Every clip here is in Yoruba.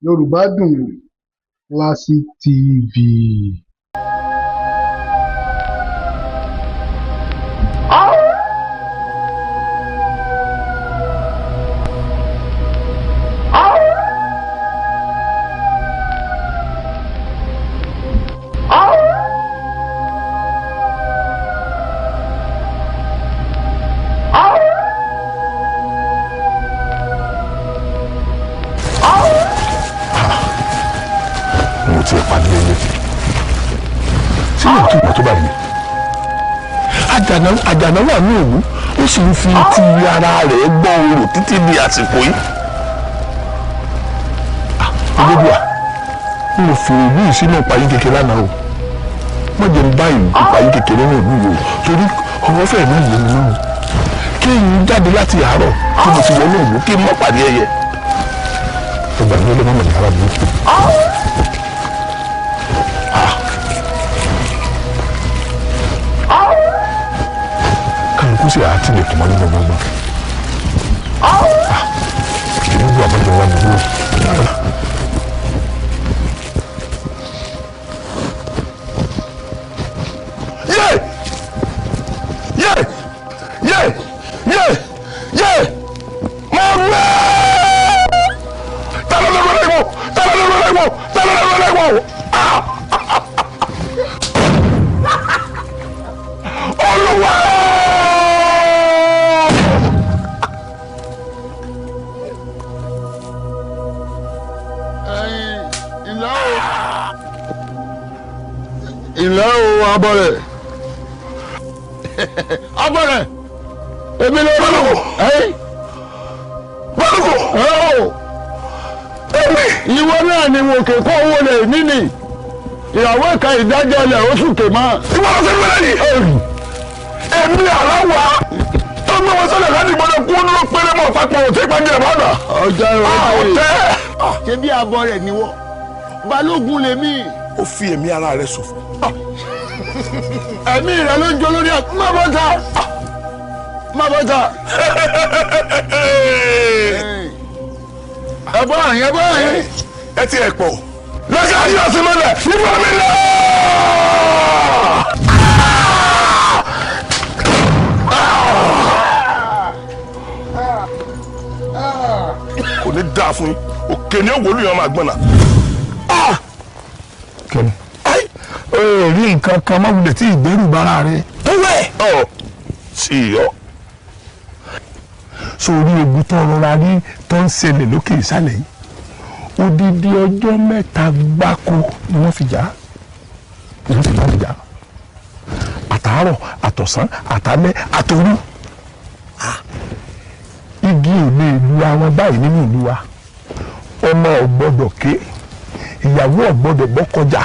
Yorùbá Dùn Classic TV. Àjànà wà ní òwú ó sì ń fi ti ara rẹ̀ gbọ́ orò títí di àsìkò yìí. Olódùà n ò fi ìlú yìí sínú ìpayín kékeré lánàá o wọ́n jẹ́ ń bá ìpayín kékeré náà lù yìí o torí ọ̀rọ̀ fẹ́ẹ̀ náà lè nínú o kí n jáde láti àárọ̀ tí mo ti wọ ní òwú kí n má pàdé ẹyẹ. Ọgbà mi ló mọ̀ ní ara mi. Kúsì àti lè tọmọ nínú gbọgbọ. Ìlú ìlú àbájọ wa nìyó. Abọ́rẹ̀ èmi ló bá lọ́wọ́ ìwọ náà ni mo kè kó owó rẹ̀ níní ìyàwó ẹ̀ka ìdájọ́ ilẹ̀ oṣù kèmá. Ìwọ ló ṣe wẹ́rẹ́ yìí. Èmi àláwà tó ń gbọ́wọ́ sọ́lẹ̀ láti gbọ́dọ̀ kú ní péré mọ́ papọ̀ òtí ìpàdé ẹ̀ bọ́dà. Ọjọ́ ìrọ̀lẹ́ ọ̀tẹ́. Ṣé bí Abọ́rẹ̀ ni wọ́? Balógun lèmi. Ó fi ẹ̀mí ara rẹ̀ ṣòfò. Ẹ̀mí rẹ̀ ló ń jọ lórí ẹ̀ má bọ́ta. Má bọ́ta. Ẹ̀bọ́ àyìn ẹ̀bọ́ àyìn. Ẹ ti ẹ̀ pọ̀. Lọ́sẹ̀ ayé ọ̀sìn mọ́lẹ̀ nípa mi lọ. Kò ní dáa fún yín. Òkè ni òwòlú yẹn máa gbọ́n náà. Kẹ́mi ó rí nǹkan kan má wulẹ̀ tí ìgbẹ́rù bára rẹ̀. Tó wẹ̀. Sí ọ. Sórí ogun tó rọra rí tó ń ṣẹlẹ̀ lókè ìsàlẹ̀ yìí odidi ọjọ́ mẹ́ta gbáko ni wọ́n fi jà àtàárọ̀ àtọ̀sán àtàlẹ́ àtòru igi ò lè lu àwọn báyìí nínú ìlú wa ọmọ ò gbọ́dọ̀ ké ìyàwó ò gbọ́dọ̀ bọ́ kọjá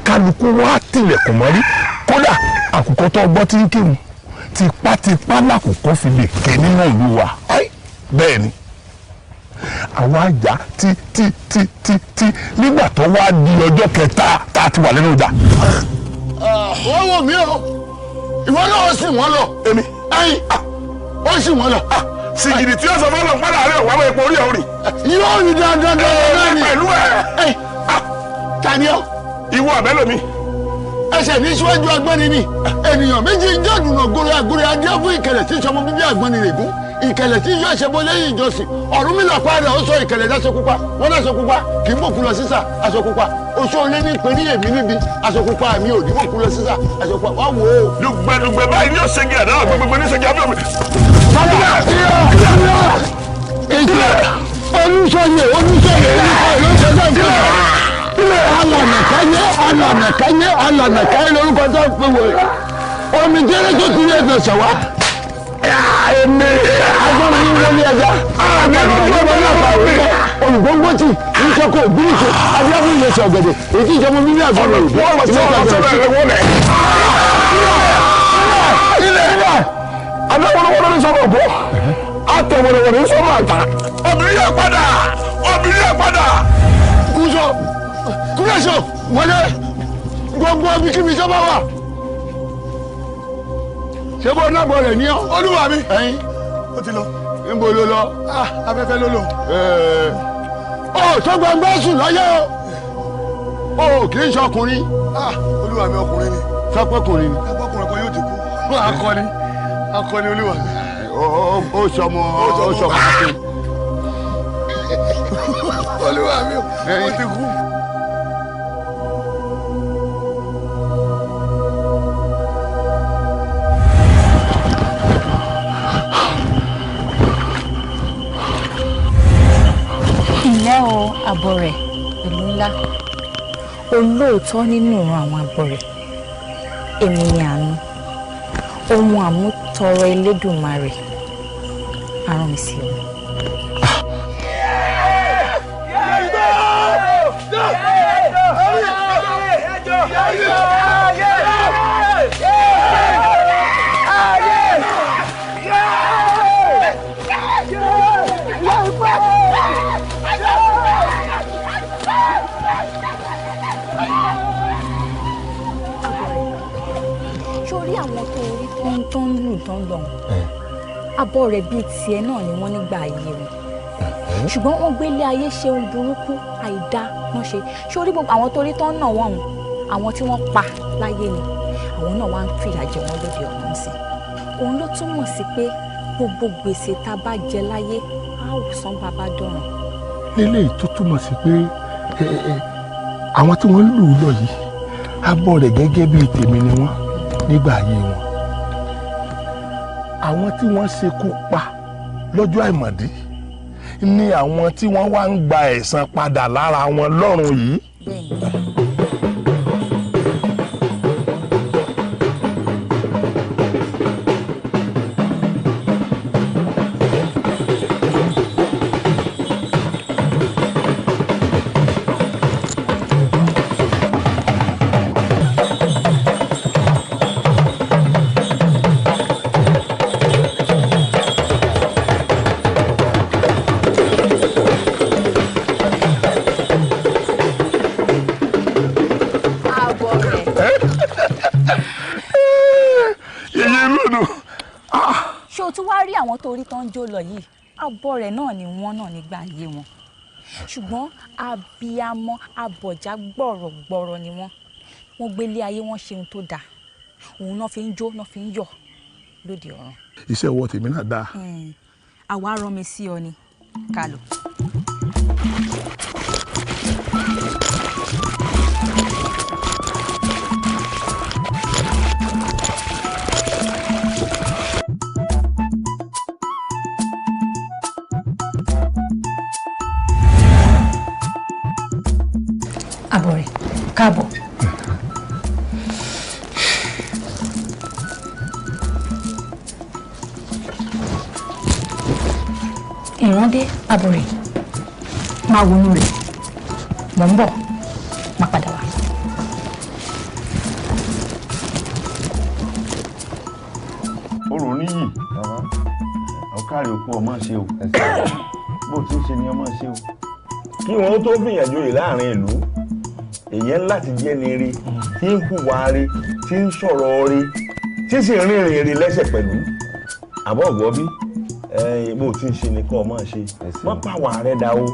kálukú wá tilẹ̀kùn mọ́rí kódà àkùkọ tó gbọ́ tí ń kéwù tipátipá lákòókò fi lè ké nínú ìlú wa bẹ́ẹ̀ ni àwọn àjà tí nígbà tó wá di ọjọ́ kẹta tá a ti wà lẹ́nu ìjà. wọ́n wò mí o ìwọ náà ó sì wọ́n lọ. Èmi ó sì wọ́n lọ. sìgìdì tí ó sọ fọlọ padà rẹ wà wọ epo orí ọrìn. yóò rí dandan náà ni. pẹ̀lú ẹ̀. tani ọ. ìwọ àbẹ́lòmí. ẹsẹ̀ ní síwájú agbọ́ni ni ènìyàn méjì ń jẹ́ òdùnà gòrò àgùrẹ́ adé fún ìkẹlẹ̀ tí sọmọ bíbí àgbọ́ni rẹ̀ gún ìkẹlẹ̀ tí yóò ṣe bọ́ lẹ́yìn ìjọsìn Ọ̀rúnmìlà padà ó sọ ìkẹlẹ̀ dáṣọ pupa wọn dáṣọ pupa kì í mọ̀kú lọ sísà aṣọ pupa oṣù olé ní pé ní èmi níbi aṣọ pupa mi ò ní mọ̀kú lọ sísà aṣọ pupa wá wò ó. dùgbẹ̀dùgbẹ̀ báyìí ní ọ̀sẹ̀gì àdá gbogbo ní ọ̀sẹ̀gì abẹ́ mi. alànàkáyé lórúkọ tó ń pè wò omi jẹ́rẹ́ tó ti rí ẹ̀fẹ̀ ṣẹ̀wá. èmi agbọ́n mi wọlé ẹja àgbàdo ìjọba náà bá wọlé olùgbòǹgbò tí ń sọkọ ògbóǹkò abiyamọ ilé ṣe ọ̀gẹ̀dẹ̀ èyí ìjọba mi ní àgbọ̀n rẹ̀ adáwọlọwọlọ ní sọmọ bọ àtọwọlọwọlọ ní sọmọ àtà. obìnrin yà padà. kúrẹ́sọ̀ wọlé gbogbo ibikíbi tó bá wà. ṣé bó nábọ̀ rẹ̀ ní ọ́. olúwa mi. ẹyin ó ti lọ. níbo ló lọ. afẹ́fẹ́ ló lò. tó gbọ́ngbọ́n sùn lọ́yẹ́ o kì í ṣọkùnrin. olúwa mi ọkùnrin ni. sọpọkùnrin ni. sọpọkùnrin kan yóò ti kú. akọni olúwa mi. ó sọmọ akin. olúwa mi ó ti kú. ilé o àbọ̀ rẹ̀ ìlú ńlá olóòótọ́ nínú ìran àwọn àbọ̀ rẹ̀ èmi ni àánú ohun àmútọrọ Elédùmarè arán mi sí ọ. sórí àwọn tó ń lù tó ń lọ abọ́ rẹ̀ bíi tiẹ̀ náà ni wọ́n nígbà ayé rẹ̀ ṣùgbọ́n wọ́n gbélé ayé ṣe ohun burúkú àìdá wọ́n ṣe sórí gbogbo àwọn torí tó ń nà wọ́n àwọn tí wọ́n pa láyé ni àwọn náà wá ń fìyà jẹ wọ́n lóde ọ̀run sí òun ló túmọ̀ sí pé gbogbo gbèsè tá a bá jẹ láyé á ò san bàbá dọ̀run. eléyìí tó túmọ̀ sí pé àwọn tí wọ́n ń lù ú lọ yìí abọ́ rẹ̀ gẹ́gẹ́ bíi tèmi ni wọ́n nígbà ayé wọn. àwọn tí wọ́n ṣekú pa lọ́jọ́ àìmọ̀dí ni àwọn tí wọ́n wá ń gba ẹ̀san padà lára wọn lọ́run yìí. àwọn torí tó ń jó lọ yìí abọ́ rẹ̀ náà ni wọ́n náà nígbà ayé wọn ṣùgbọ́n abiyamọ abọ̀já gbọ̀rọ̀gbọ̀rọ̀ ni wọ́n gbélé ayé wọn ṣe ohun tó dáa òun náà fi ń jó náà fi ń yọ̀ lóde ọ̀run. iṣẹ́ ọwọ́ tèmi náà dáa. àwa rán mi sí ọ ni ká lọ. Àbọ̀rẹ̀ káàbọ̀. ìrandé Àbọ̀rẹ̀ máa wọnú rẹ̀ mò ń bọ̀ máa padà wá. orò níyì ọ̀kárí òkú ọmọ ṣe o bó ti ń ṣe ni ọmọ ṣe o. kí wọn tó fìyànjú rẹ̀ láàrin ìlú èyàn láti jẹ́ ni rí tí ń hùwà rí tí ń sọ̀rọ̀ rí tí sì ń rìnrìn rí lẹ́sẹ̀ pẹ̀lú àbọ̀ ọ̀gbọ́ bí bó ti ń ṣe ni kọ́ ọ máa ṣe mọ́ pàwọ́ rẹ̀ dá o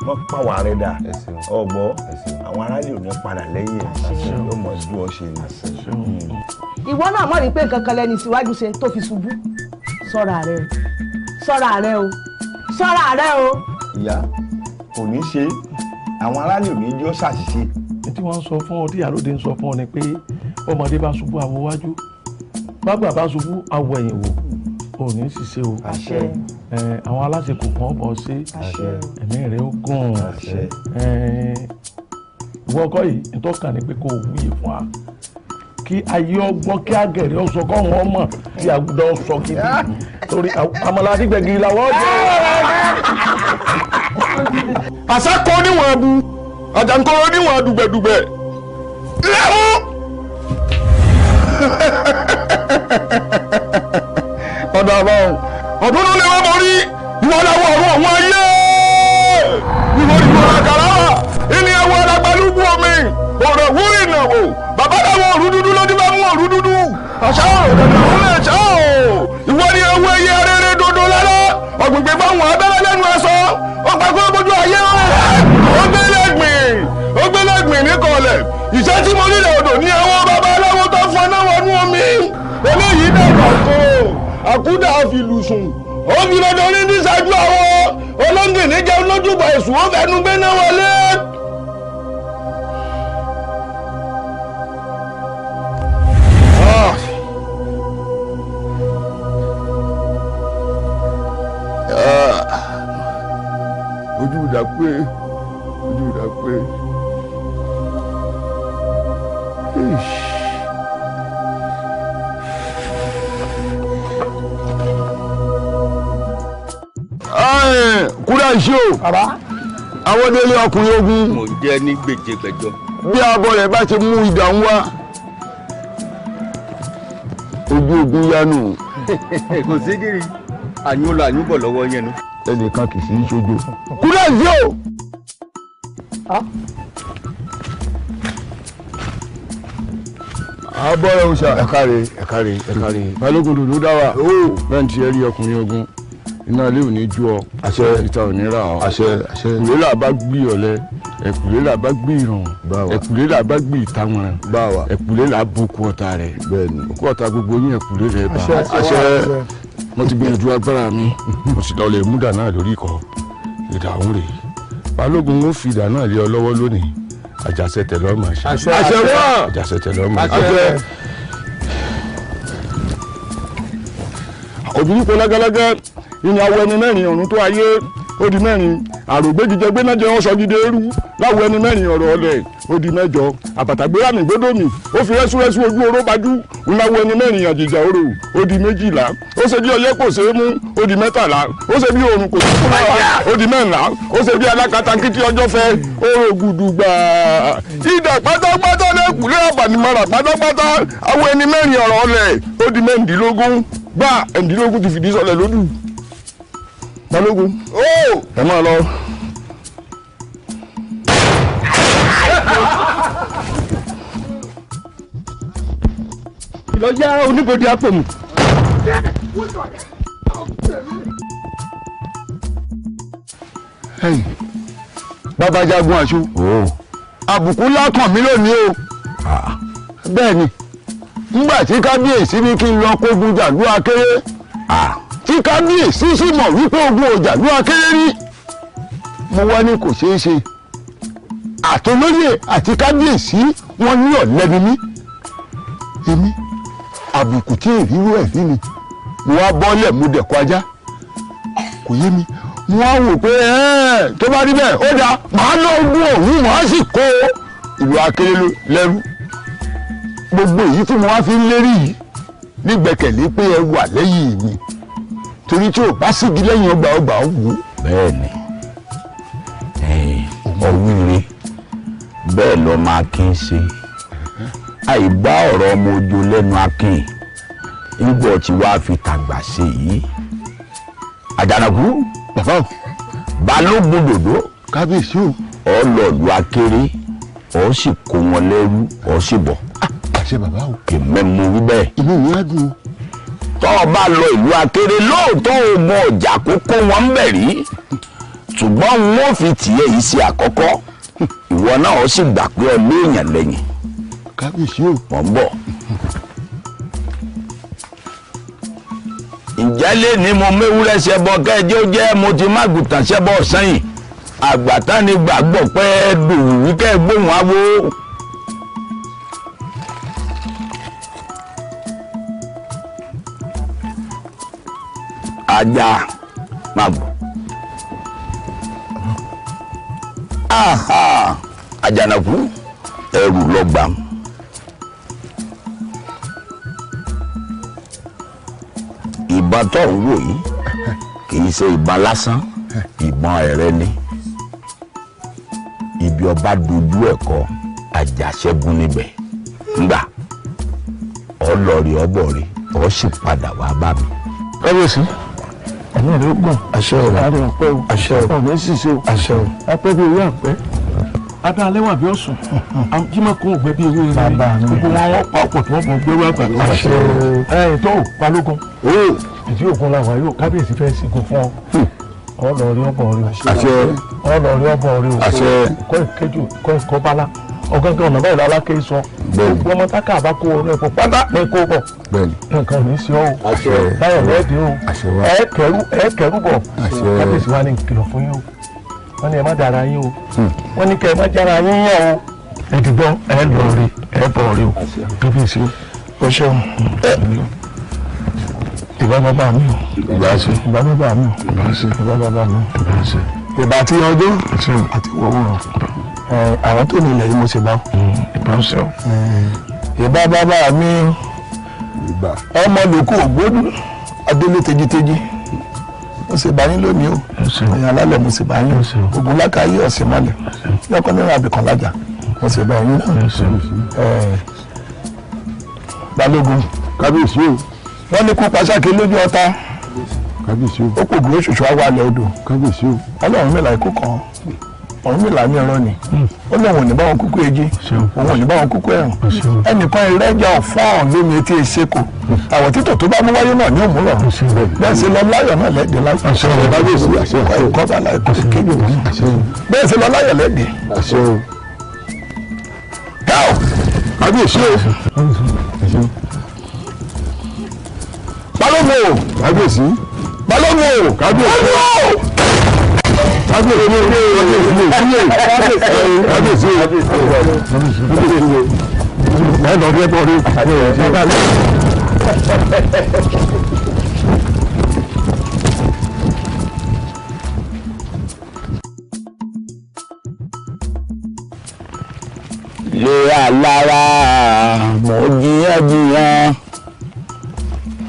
mọ́ pàwọ́ rẹ̀ dá ọ̀gbọ́ àwọn aráàlú ò ní padà lẹ́yìn ẹ̀ yóò mọ̀ ju ọ ṣe ni. ìwọ náà mọ̀ rí pé nǹkan kan lẹ́ni síwájú ṣe tó fi ṣubú sọ́ra rẹ o sọ́ra rẹ o sọ́ra rẹ o. ìyá kò ní ṣe àwọn aráàlú ò ní jọ́ ṣàṣìṣe. tí wọ́n ń sọ fún ọ tí àròdé ń sọ fún ọ ni pé ọmọdé bá ṣubú àwọ wájú bàgbà bá ṣubú àwọ ẹ̀yìn wò ò ní ṣiṣẹ́ o. àṣẹ. àwọn aláṣekò kan bọ̀ ṣe ẹ̀mí rẹ̀ ó gùn. ìwọ ọkọ yìí ìtọ́kàn ni pé kò wúyè fún wa kí ayé ọgbọ́n kí agẹ̀rẹ́ ọsọ kọ́ wọn mọ̀ tí àgùdà ọsọ kìí torí àmàlà àdìgbẹ̀gì làwọn jẹ́. àṣà kọ́ níwọ̀n ẹbu àjàǹkọ́rọ́ níwọ̀n dùgbẹ̀dùgbẹ̀ lẹ́wọ́. ọ̀dọ̀ àbáwọn ọdún ló lè wọ́n mọ̀ rí ìwọ làwọn ọ̀rọ̀ àwọn ayé ìwọ ìwọ àkàrà wà ilé ẹwọ alágbálúgbú omi ọ̀rọ̀ wúrì ìnáwó bàbá làwọn òru dúdú ló dé bá mú òru dúdú àṣà ọ̀rọ̀ òun lè ṣá o ìwọ ni ewu ẹyẹ rere dodo lára ọ̀gbìngbìn bá wọn abẹ́rẹ́ lẹ́nu ẹ̀sọ́ ọ̀pá kúrò bójú ayé rẹ̀. sùn ó fi lọ́dọ̀ orí ní ṣáájú àwọn olóńgìní jẹ́ olójúbọ̀ èṣù ó fẹ́nu gbé náà wọlé. ojú ìdá pé. kúrẹ́ ìṣó àwọn délé ọkùnrin ogun. mo jẹ́ ní gbèjègbèjọ. bí abọ́ rẹ̀ bá ti mú idà ń wá ojú ogun yánu. kò sí gírí àyúnlọ àyúnbọ̀ lọ́wọ́ yẹn nu. ẹnìkan kì í sí ṣojo. kúrẹ́ ìṣó. abọ́rẹ́ òòṣà. ẹ̀káre balógun dòdò dá wa. bẹ́ẹ̀ ti ẹ rí ọkùnrin ogun iná ilé ò ní jú ọ. àṣẹ ìta ò ní rà ọ. àṣẹ ìkùlélà bá gbé ọ̀lẹ ẹ̀kùlélà bá gbé ìràn ẹ̀kùlélà bá gbé ìtàwọn ẹ̀kùlélà bókú ọ̀tá rẹ̀ òkú ọ̀tá gbogbo yín ẹ̀kùlélà bá. àṣẹ mo ti gbìyànjú agbára mi mo sì lọ lè mú dà náà lórí ikọ̀ ìdáhùn rèé balógun ó fi dà náà lé ọ lọ́wọ́ lónìí àjàṣẹ tẹ lọ́mọ àṣẹ wá àjàṣẹ tẹ lọ́mọ àṣẹ. obìnrin kò lágálágá ìyẹn awọ ẹni mẹ́rin ọ̀run tó ayé ó di mẹ́rin àrògbéjìjẹ gbénájẹ wọn sọ gidi eru láwọ ẹni mẹ́rin ọ̀rọ̀ ọlẹ̀ ó di mẹ́jọ àbàtàgbéra mi gbódòmì ó fi rẹ́súrẹ́sú ojú oró bajú ńláwọ ẹni mẹ́rin àjèjà orò ó di méjìlá ó ṣe bí ọyẹ́ kò ṣe é mú ó di mẹ́tàlá ó ṣe bí oòrùn kò ṣe é mú ó di mẹ́ńlá ó ṣe bí alákatakítí ọjọ́ fẹ́ oró gùdùgbà ìdà pátápátá lẹ́kùlé àbànimọ́ra pátápátá awọ ẹni mẹ́rin ọ̀rọ̀ ọlẹ̀ ó di mẹ́ndínlógún gbà ẹ̀ndínlógún ti fìdí sọlẹ̀ lódù balógun ẹ máa lọ. ìlọjá oníbodè apòmù. bàbá jagun àṣù àbùkù ńlá kàn mí lónìí o bẹ́ẹ̀ ni nígbà tí kábíyèsí ní kí n lọ kógun jàdú akéré tí kábíyèsí sì mọ̀ wípé ogun òjàdú akéré rí mo wá ní kò ṣeé ṣe àtolóyè àti kábíyèsí wọn ní ọ̀lẹ́ni mí èmi àbùkù tí ìrírú ẹ̀ rí ni mo wá bọ́lẹ̀ mo dẹ̀kọ́ ajá kò yé mi mo wá wò pé tó bá rí bẹ́ẹ̀ ó dáa màá lọ ogun òun màá sì kó ìlú akéré lẹ́rú gbogbo èyí tí mo wá fi ń lérí yìí nígbẹ́kẹ̀lé pé ẹ wà lẹ́yìn mi torí tí o bá sígi lẹ́yìn ọgbà ó wù. bẹ́ẹ̀ni ọwúre bẹ́ẹ̀ lọ máa kí n ṣe àìbá ọ̀rọ̀ ọmọ ojú lẹ́nu akin ńgbọ́ tí wàá fi tàgbà ṣe yìí àjànàkú bàbá o balógun dòdò kábíyèsí o ọlọ́ọ̀lù akéré ọ sì kó wọn lẹ́rú ọ sì bọ̀. àṣẹ bàbá o kì í mẹ́mu wí bẹ́ẹ̀. inú mi á dùn o. tọ́ ọ bá lọ ìlú akéré lóòótọ́ ò mọ ọjà kókó wọn ń bẹ̀ rí ṣùgbọ́n wọn ò fi tìyẹ́ yìí ṣe àkọ́kọ́ ìwọ náà ó sì gbà pé ọ léèyàn lẹ́yìn. kábíyèsí o mọ̀ ń bọ̀. ǹjẹ́ lé ní mo méwúrẹ́ ṣẹbọ kẹ́ẹ́jẹ́ ó jẹ́ mo ti má gùtàn ṣẹbọ sẹ́yìn àgbàtà ni gbàgbọ́ pé dùn wíkẹ́ gbóhùn awo. ajá máa bọ̀. àjànàkú ẹrù lọ́gbà. ìbọn tó ń wò yìí kì í ṣe ìbọn lásán ìbọn ẹ̀rẹ́ ni ibi ọba dojú ẹ̀kọ́ àjàṣẹ́gun níbẹ̀ ńgbà ọlọ́ọ̀rì ọbọ̀ọ̀rì ọ sì padà wá bá mi. kábíyèsí ẹ̀mí rẹ̀ gùn àṣẹ o àárẹ̀ ọ̀pẹ́ o àṣẹ o ọ̀mẹ́ ṣìṣe o àṣẹ o apẹ́ bí ewé àpẹ́ abẹ́ alẹ́ wà bí ọ̀sùn jímọ̀ kó ògbẹ́ bí ewé rẹ̀ gbogbo wọn wọ́n pa ọ̀pọ̀ tí wọ́n mọ̀ gbé wá pẹ̀lú àṣẹ o ẹ̀ tó balógun ìdí ògùn làwọn yóò kábíyèsí fẹ́ sìnkú fún ọ ọlọ́ọ̀rí ọbọ̀ọ̀rí àṣẹ ọlọ́ọ̀rí ọbọ̀ọ̀rí àṣẹ kọ́ ìkéjù kọ́ ìkọ́bálá ọ̀gángan ọ̀nà báyìí lálákè sọ gbogbo ọmọ tákà bá kó orí ẹ̀kọ́ pátá ní kó bọ̀ bẹ́ẹ̀ni nǹkan ò ní sí ọ́ o báyọ̀ lẹ́ẹ̀dẹ́ o ẹ kẹrù bọ̀ kábíyèsí wa ní kìlọ̀ fún yín o wọ́n ní ẹ má dára yín o wọ́n ní kẹ́ ẹ má jára yín yàn o ẹ̀dùgbọ́ ẹ lọ rí ẹ bọ̀ rí o kábíyèsí o ṣeun ìbá bàbá mi o ìbá bàbá mi o ìbá bàbá mi o ìbá tí ọjọ́ àti wọ́wọ́rọ̀ àwọn tó nílẹ̀ yìí mo ṣe bá ìbá ń sọ ìbá bàbá mi ọmọ lòkù ògbódù adélé tejiteji mo ṣe bá yín lónìí o ẹ̀yin alálẹ̀ mo ṣe bá yín ogun lákàáyé ọ̀sẹ̀ mọ́lẹ̀ lọ́kọ́ nínú àbìkan lájà mo ṣe bá yín náà balógun kábíyèsí o wọ́n ní kú pàṣákì lójú ọ̀tá kábíyèsí o ó kò gbé ṣoṣo àwa alẹ́ odò kábíyèsí o ọlọ́run mẹ́la ikú kan ọ̀run mẹ́la ní ọ̀rọ̀ ni ó lóun ò ní bá wọn kúkú ejì òun ò ní bá wọn kúkú ẹ̀rùn ẹnìkan ìrẹ́jà ọ̀fọ́n lómi etí ìṣekò àwọn títọ̀ tó bá mú wáyé náà ní òmùrọ̀ bẹ́ẹ̀ sì lọ láyọ̀ náà lẹ́dẹ̀ẹ́ láyọ̀ ẹ̀kọ́ bá láyọ̀ kò sí kéde òun bẹ́ẹ̀ sì lọ láyọ̀ lẹ́dẹ̀ẹ́ kábíyèsí o balógun o kábíyèsí balógun o kábíyèsí lé alára mo jiyàn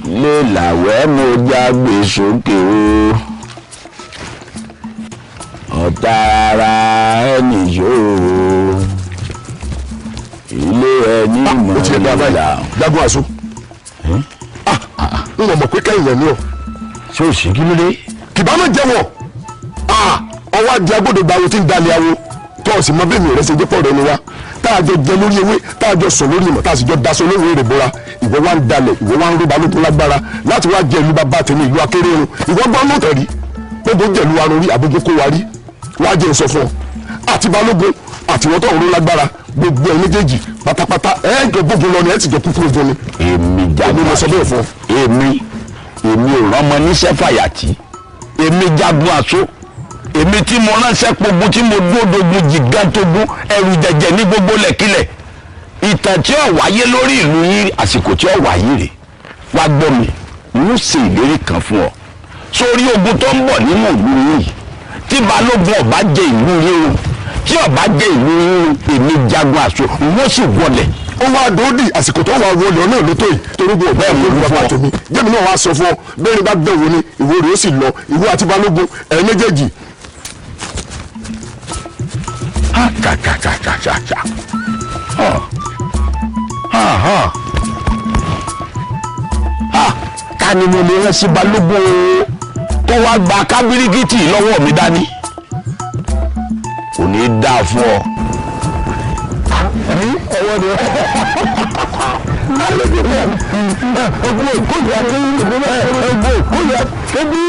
lé làwẹ́ mo jágbe sókè o ọ̀tá ara ẹnì yóò ilé ẹni mọ̀ nílà. Jagun Aṣọ n ò mọ̀ pé kẹ́yìn rẹ̀ ni ọ. ṣé o sì kí ló dé. kìbá náà jẹ́wọ̀ ọwọ́ adé agbódo gbawo tí ń dalẹ̀ awo tó o sì mọ bẹ́ẹ̀ mi rẹ̀ ṣe jẹ́ pọ̀ rẹ̀ ni wa tá a jọ jẹ lórí ewé tá a jọ sọ lórí ìmọ̀ tá a sì jọ daṣọ lórí èrè bora ìwọ wa ń dalẹ̀ ìwọ wa ń rú balógun lágbára láti wá jẹ ìlú bàbá tèmi ìlú akérèrò ìwọ gbọ́n náà tẹ̀rí gbogbo jẹ̀lú wa lórí àbójú kó wa rí wá jẹ́ sọ fún ọ àti balógun àti ìwọ tó ń rú lágbára gbogbo ẹ̀ méjèèjì pátápátá ẹ̀ jọ gbogbo lọ ni ẹ̀ ti jọ kúkú ogun ni. èmi Jagun Aṣọ bẹ́ẹ̀ fún ọ. èmi ò rán ọmọ níṣẹ́ fàyàtì èmi Jagun Aṣọ èmi tí mo ránṣẹ́ pogun tí mo dódogun jìgántogun ẹrù jẹjẹ ní gbogbo lẹ́kílẹ̀ ìtàn tí ó wáyé lórí ìlú yín àsìkò tí ó wáyé rè wá gbọ́ mi n ó ṣe ìlérí kan fún ọ sórí ogun tó ń bọ̀ nínú ìlú yín tí balógun ọba jẹ ìlú yín o tí ọba jẹ ìlú yín o èmi Jagun Aṣọ n ó sì wọlẹ̀. ó wá dòódì àsìkò tó wà wọlé ọ̀nà ló tó yìí torí bí ọ̀bá ẹ̀mí ìlú bàbá tèmi jẹ́mi náà wá sọ fún ọ bẹ́ẹ̀ni bá bẹ̀wò ni ìwọ rẹ̀ ó sì lọ ìwọ àti balógun ẹ̀ méjèèjì. ká ni mo lè rán sí balógun o tó wá gba kábíríkìtì lọ́wọ́ mi dání kò ní í dáa fún ọ. ọwọ́ ni ọgbọ́n ìkóyà kébí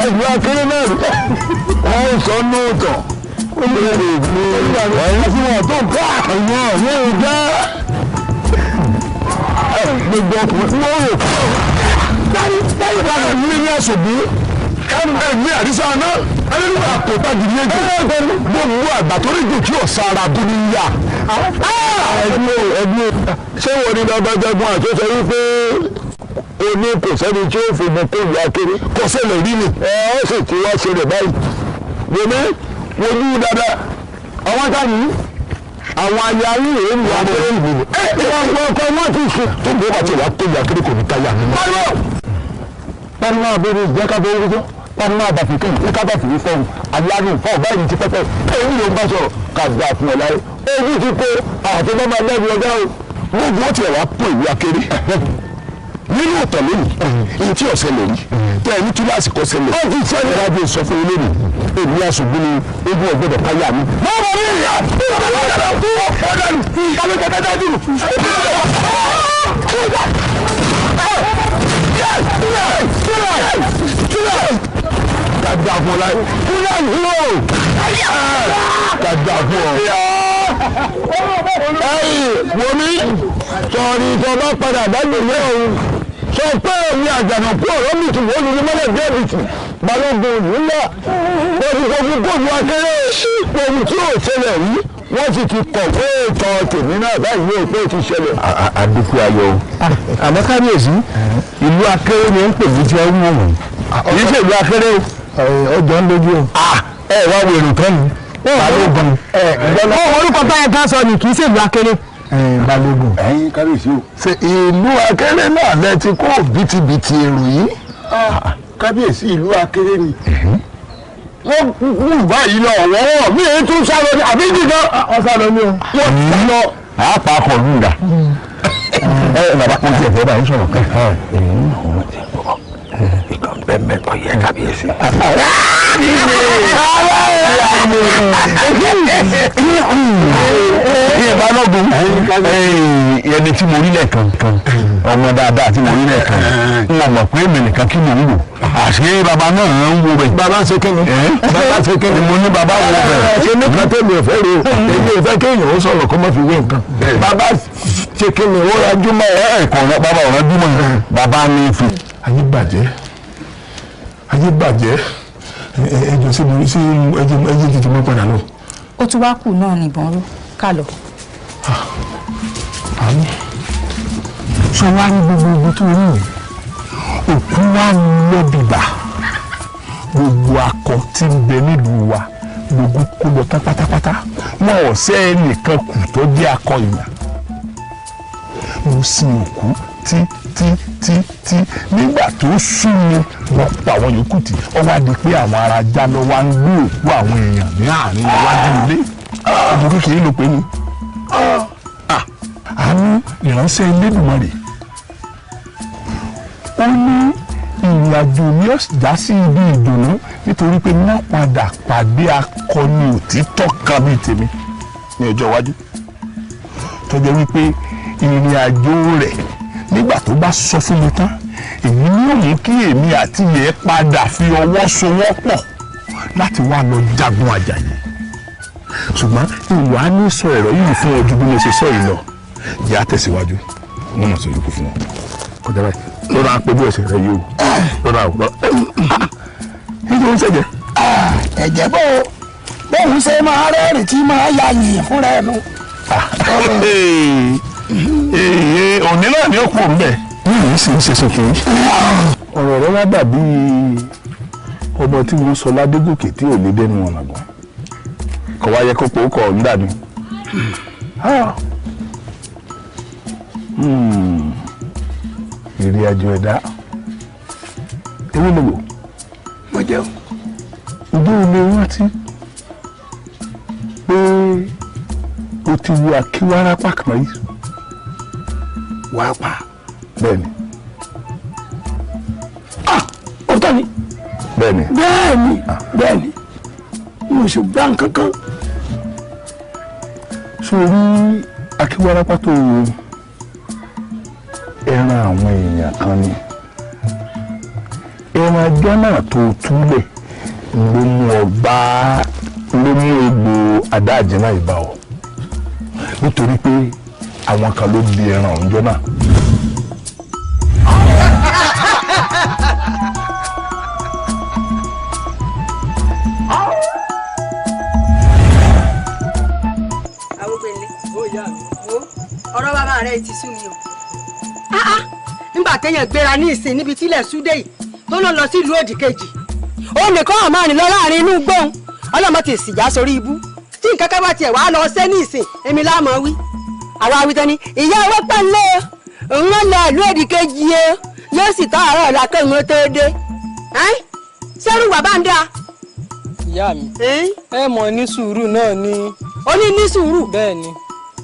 àìsàn akéré náà wọ́n sọ nóòtọ̀ ó lè rè ní ẹ̀yìn fún wọn tó ká àwọn yóò já gbogbo ọkùnrin wọ́n rò báyìí báyìí ní ní àṣòbí ẹgbẹ́ àdísá náà ẹlẹ́nu àpòtá gidi ẹgbẹ́ gbogbo àgbà tó rí jù kí ọ̀sán ara bú ní yá. ẹgbẹ́ ṣé wọ́n ní bàbá Jagun Aṣọ sọ wípé o ní kò sẹ́ni tí ó fòmù kó ìyá kiri kò ṣẹlẹ̀ rí ni ó sì ti wá ṣẹlẹ̀ báyìí. wòmí wojú dáadáa àwọn táyì àwọn ayarí rèé ní abẹ́rẹ́ ìbò ni. ọkọ wọn ti sùn tó gbé bàtí wàá tó ìyá kiri kò ní táyà nínú. pálí máa bẹ̀rẹ̀ ìjẹ́ ká bẹ̀rẹ̀ ìjọ́ pálí máa bàtì kẹ́yìn ní ká bàtì rí fọ́ọ̀mù ayarí fọ́ọ̀ báyìí ti pẹ́pẹ́ èyí ló ń bá sọ̀rọ̀ ká gbà fún ẹ láyé. ojú ti pé àti bá máa lẹ́nu ọjà o gbogbo ó tiẹ̀ wá pọ̀ ìlú akéré nínú ọ̀tọ̀ lónìí èyí tí ọ̀sẹ̀ lè rí tẹ́ ẹ ní túláàsì kọ́ sẹ́lẹ̀ ó ti sẹ́lẹ̀ lábẹ́ sọ fún ilé mi èmi aṣògbó ni ogun ọ̀gbọ́dọ̀ káyà mi. mọ́mọ́ mi ìyá gàdá fún ọ láyé fúlàní ló gàdá fún ọ. ẹ̀yìn wọmi sọ̀rọ̀ ìjọba padà dágbére ọ̀hún sọ pé èmi àjànàkú ọ̀rọ̀ mi ti wọ́n lórí mọ́lẹ̀ dẹ́bìtì balógun nílẹ̀ lórí gbogbo gbòòlù akéré ohun tí ò ṣẹlẹ̀ rí wọ́n sì ti kọ̀wé ìtàn tèmi náà báyìí ní òpé ti ṣẹlẹ̀. àdúgbò ayọ̀ àmọ́ kábíyèsí ìlú akéré ni ń pè ní tí wọ́n wù wọ́n kì í ṣe ìlú akéré o. ọjọ́ ń lójú o. ẹ wá wo èrò kan ni balógun. orúkọ báyẹn kan sọ ni kì í ṣe ìlú akéré. balógun. ẹ̀yin kábíyèsí o. ṣe ìlú akéré náà lẹ ti kó bìtìbìtì èrò yìí. kábíyèsí ìlú akéré ni wọ́n kú báyìí lọ wọ́n mí èyí tún sálọ ní àbí jìnnà ọ̀sálọ ní o. wọ́n ti lọ. àápá akọ ọdún dà bàbá kan tí ẹ fẹ́ báyìí sọ̀rọ̀ kan ìkan bẹ́ẹ̀ mẹ́tọ̀ yẹ kábíyèsí. balógun ẹni tí mo rí lẹ́ẹ̀kan ọmọ dáadáa tí mo rí lẹ́ẹ̀kan n mọ̀ pé èmi nìkan kí mo ń wò àṣé bàbá náà ń wo bẹ̀. bàbá ṣe kíni. bàbá ṣe kíni. mo ní bàbá wo bẹ̀. ṣé nìkan tẹ̀lé ọ̀fẹ́ rè o èmi ò fẹ́ kéèyàn ó sọ̀rọ̀ kó má fi wé nǹkan. bàbá ṣe kíni ó rajú mọ́ ẹ̀kọ́ bàbá ọ̀rọ̀ dúmọ̀ bàbá ní fi. ayé bàjẹ́ ẹjọ́ sí mi sí ẹjẹ́ tètè mọ́ padà lọ. ó tún wá kù náà nìbọn ró ká lọ. àmì sọ wá ní gbogbo ibi tó rí yìí òkú wa lọ bìbà gbogbo akọ tí ń bẹ nílùú wa gbogbo kó lọ tán pátápátá wọn ò sẹ́ ẹnìkan kù tó jẹ́ akọ ìyàn mo sin òkú tí nígbà tó sún mi wọ́n pa àwọn yòókù tí ó wá di pé àwọn ará já lọ wá ń gbé òkú àwọn èèyàn ní àárín iwájú ilé ọdún kékeré ló pé ní. àánú ìránṣẹ́ Elédùmarè ó ní ìrìn àjò mi ó já sí ibi ìdùnnú nítorí pé wọ́n padà pàdé akọni òtítọ́ kan bíi tèmi ní ọjọ́ iwájú tó jẹ́ wípé ìrìn àjò rẹ̀ nígbà tó bá sọ fún mi tán èyí ni ó mú kí èmi àti yẹn padà fi ọwọ́ sowọ́pọ̀ láti wá lọ jagun Àjàyí ṣùgbọ́n ìwà ní sọ ẹ̀rọ yìí fún ojú bí mo ṣe sọ yìí lọ ìyá tẹ̀síwájú wọn mọ̀ sọ yòókù fún wọn kọjá báyìí lọ́dọ̀ àpẹ̀bú ẹ̀sẹ̀ rẹ yìí o lọ́dọ̀ àwòrán nítorí ó ṣẹ̀jẹ̀. ẹ̀jẹ̀ bóun ṣe máa rẹ́rìn tí máa ya yìnyín fúnra ẹ̀ nù. òní náà ni ó kú òun bẹ́ẹ̀ yìí sì ń ṣe sókè. ọ̀rọ̀ rẹ wá dàbí ọmọ tí mo sọ ládégòkè tí ò lè dẹnu ọ̀nà gan kọ̀ wáyé kó pò ó kọ̀ ń dàbí. ìrìn àjò ẹ̀dá ewé lòwò. mo jẹun. ojú ilé rántí pé o ti wo Akíwárápá kan yìí. wàá pa. bẹ́ẹ̀ni. ọ̀tọ̀ ni. bẹ́ẹ̀ni. bẹ́ẹ̀ni mo sì gbá nǹkan kan. sórí Akíwárápá tó ẹran àwọn èèyàn kan ni ẹran ajá náà tó túlẹ̀ ló mú egbò adáàjẹ́ ìbá ọ nítorí pé àwọn kan ló di ẹran ọ̀njọ́ náà. ọ̀rọ̀ bàbá rẹ̀ ti sú mi o. nígbà téèyàn gbéra ní ìsìn níbi tílẹ̀ súdé yìí tó lọ lọ sí ìlú òdì kejì ó nìkan àmọ́ àní lọ láàrin inú gbóhùn ọlọ́mọ ti sì já sórí ibú tí nǹkan kan bá tiẹ̀ wá lọ sẹ́ ní ìsìn èmi láàmú wí. àwa awitán ni ìyá owó pẹ̀lẹ́ òun lọ ìlú òdì kejì o yóò sì tọ́ àárọ̀ ọ̀la kéwọn tó dé. sẹ́rù wà bá ń dá. ìyá mi ẹ mọ̀ ní sùúrù náà ni. ó ní sùúrù. bẹ́ẹ̀ ni.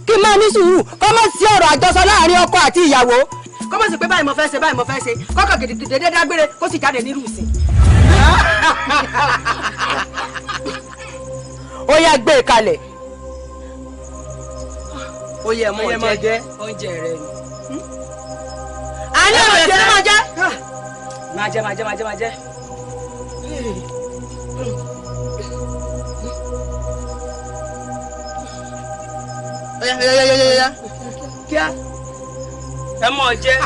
kí n máa ní sùúrù kó má sí ọ̀rọ̀ àjọsọ láàrin ọkọ àti ìyàwó kó má sì pé báyìí mo fẹ́ ṣe báyìí mo fẹ́ ṣe kọ́kọ́ gèdè dágbére kó sì jáde nírú ìsìn. ó yá gbé e kalẹ̀. ó yẹ mọ jẹ oúnjẹ rẹ ni. a ní ọ̀rọ̀ ìṣẹ̀lẹ̀ máa jẹ́. máa jẹ́. Ya. Kíá. Ẹ mọ̀ jẹ́.